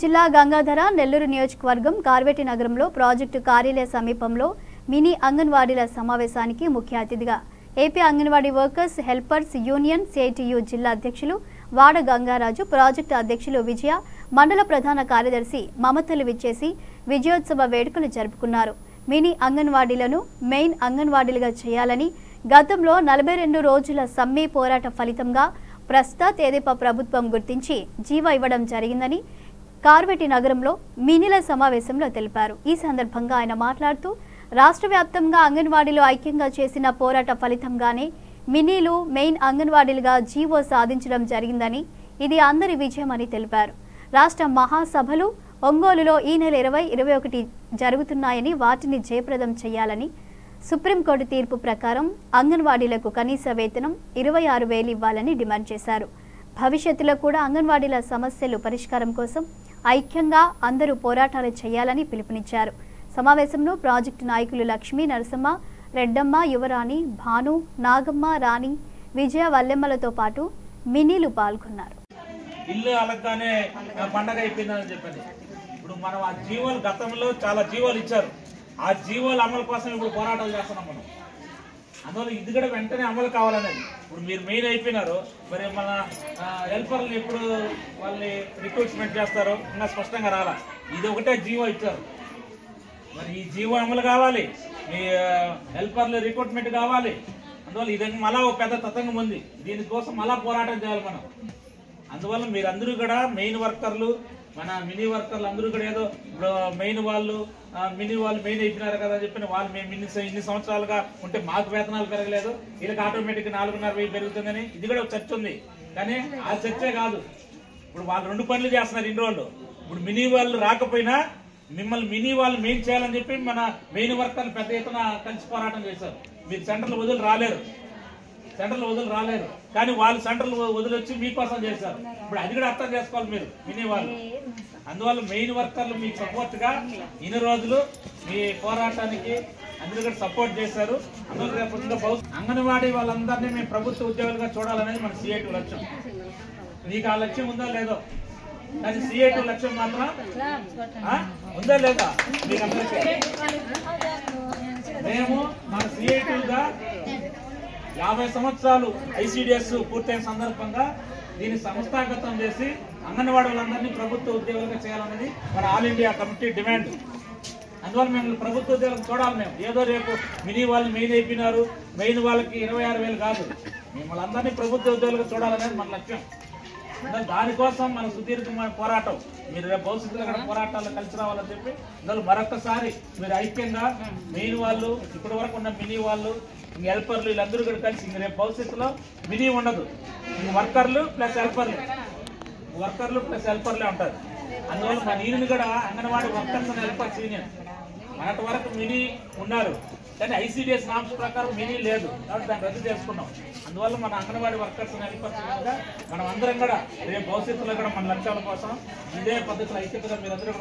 జిల్లా గంగాధర నెల్లూరు నియోజకవర్గం కార్వేటి నగరంలో ప్రాజెక్టు కార్యాలయ సమీపంలో మినీ అంగన్వాడీల సమావేశానికి ముఖ్య అతిథిగా AP anganwadi workers helpers union CITU జిల్లా అధ్యక్షులు వాడ గంగారాజు, ప్రాజెక్టు అధ్యక్షులు విజయ, మండల ప్రధాన కార్యదర్శి మమతలు విచ్చేసి విజయోత్సవ వేడుకలు జరుపుకున్నారు. మినీ అంగన్వాడీలను మెయిన్ అంగన్వాడీలుగా చేయాలని గతంలో 42 రోజుల సమ్మె పోరాట ఫలితంగా ప్రస్తుత తెదేపా ప్రభుత్వం గుర్తించి జీవో ఇవ్వడం జరిగిందని కార్వేటి నగరంలో మినీల సమావేశంలో తెలిపారు. ఈ సందర్భంగా ఆయన మాట్లాడుతూ రాష్ట్ర వ్యాప్తంగా అంగన్వాడీలు ఐక్యంగా చేసిన పోరాట ఫలితంగానే మినీలు మెయిన్ అంగన్వాడీలుగా జీవో సాధించడం జరిగిందని, ఇది అందరి విజయమని తెలిపారు. రాష్ట్ర మహాసభలు ఒంగోలులో ఈ నెల 20, 21 జరుగుతున్నాయని వాటిని జయప్రదం చేయాలని, సుప్రీంకోర్టు తీర్పు ప్రకారం అంగన్వాడీలకు కనీస వేతనం 26,000 ఇవ్వాలని డిమాండ్ చేశారు. భవిష్యత్తులో కూడా అంగన్వాడీల సమస్యలు పరిష్కారం కోసం ఐక్యంగా అందరూ పోరాటాలు చేయాలని పిలుపునిచ్చారు. సమావేశంలో ప్రాజెక్టు నాయకులు లక్ష్మీ, నరసమ్మ, రెడ్డమ్మ, యువరాణి, భాను, నాగమ్మ, రాణి, విజయ, వల్లెమ్మలతో పాటు మినీలు పాల్గొన్నారు. ఇల్లు అలగ్గానే పండగ అయిపోయిందని చెప్పండి. ఇప్పుడు మనం ఆ జీవోలు గతంలో చాలా జీవోలు ఇచ్చారు. ఆ జీవోల అమలు కోసం ఇప్పుడు పోరాటాలు చేస్తున్నాం మనం. అందువల్ల ఇది కూడా వెంటనే అమలు కావాలనేది. ఇప్పుడు మీరు మెయిన్ అయిపోయినారు, మరి మన హెల్పర్లు ఎప్పుడు వాళ్ళని రిక్రూట్మెంట్ చేస్తారో ఇంకా స్పష్టంగా రాలా. ఇది ఒకటే జీవో ఇచ్చారు. మరి ఈ జీవో అమలు కావాలి, మీ హెల్పర్లు రిక్రూట్మెంట్ కావాలి. అందువల్ల ఇది మళ్ళా ఒక పెద్ద తతంగం ఉంది. దీనికోసం మళ్ళా పోరాటం చేయాలి మనం. అందువల్ల మీరందరూ కూడా మెయిన్ వర్కర్లు, మన మినీ వర్కర్లు అందరూ కూడా ఏదో ఇప్పుడు మెయిన్ వాళ్ళు మినీ వాళ్ళు మెయిన్ అయిపోయినారు కదా అని చెప్పి వాళ్ళు మేము ఇన్ని సంవత్సరాలుగా ఉంటే మాకు వేతనాలు పెరగలేదు, వీళ్ళకి ఆటోమేటిక్ 4,500 పెరుగుతుందని ఇది కూడా ఒక చర్చ ఉంది. కానీ ఆ చర్చే కాదు. ఇప్పుడు వాళ్ళు 2 పనులు చేస్తున్నారు ఇన్ని రోజులు. ఇప్పుడు మినీ వాళ్ళు రాకపోయినా మిమ్మల్ని మినీ వాళ్ళు మెయిన్ చేయాలని చెప్పి మన మెయిన్ వర్కర్లు పెద్ద ఎత్తున కలిసి పోరాటం చేశారు. మీరు సెంటర్లు వదిలి రాలేరు, కానీ వాళ్ళు సెంటర్లు వదిలొచ్చి మీకోసం చేశారు. ఇప్పుడు అది కూడా అర్థం చేసుకోవాలి మీరు మినీ వాళ్ళు. అందువల్ల మెయిన్ వర్కర్లు మీకు సపోర్ట్ గా ఇన్ని రోజులు మీ పోరాటానికి అందరూ కూడా సపోర్ట్ చేశారు. అందువల్ల అంగన్వాడీ వాళ్ళందరినీ మేము ప్రభుత్వ ఉద్యోగులుగా చూడాలనేది మన సిఐటి లక్ష్యం. మీకు ఆ లక్ష్యం ఉందో లేదో, కానీ సిఐటి లక్ష్యం మాత్రం ఉందా లేదా మీకు అందరికీ. మేము మన సిఐటిగా 50 సంవత్సరాలు ఐసిడిఎస్ పూర్తయిన సందర్భంగా దీన్ని సంస్థాగతం చేసి అంగన్వాడీ వాళ్ళందరినీ ప్రభుత్వ ఉద్యోగులుగా చేయాలనేది మన ఆల్ ఇండియా కమిటీ డిమాండ్. అందువల్ల మేము ప్రభుత్వ ఉద్యోగులు చూడాలి. మేము ఏదో రేపు మినీ వాళ్ళు మెయిన్ అయిపోయినారు, మెయిన్ వాళ్ళకి 26,000 కాదు, మిమ్మల్ని అందరినీ ప్రభుత్వ ఉద్యోగులుగా చూడాలనేది మన లక్ష్యం. దానికోసం మన సుదీర్ఘమైన పోరాటం. మీరు రేపు భవిష్యత్తులో కూడా పోరాటాల్లో కలిసి రావాలని చెప్పి అందులో మరొకసారి మీరు ఐక్యంగా మెయిన్ వాళ్ళు, ఇప్పటి వరకు ఉన్న మినీ వాళ్ళు, హెల్పర్లు వీళ్ళందరూ కూడా కలిసి ఇంక రేపు భవిష్యత్తులో మినీ ఉండదు, వర్కర్లు ప్లస్ హెల్పర్లే ఉంటారు. అందువల్ల మన యూనియన్ కూడా anganwadi workers and helpers union. మనటి వరకు మినీ ఉన్నారు, కానీ ఐసిడిఎస్ నామ్స్ ప్రకారం మినీ లేదు, కాబట్టి దాన్ని రద్దు చేసుకున్నాం. అందువల్ల మన అంగన్వాడీ వర్కర్స్ అండ్ హెల్పర్స్ మనం అందరం కూడా రేపు భవిష్యత్తులో కూడా మన లక్ష్యాల కోసం ఇదే పద్ధతిలో ఐక్యతగా మీరందరూ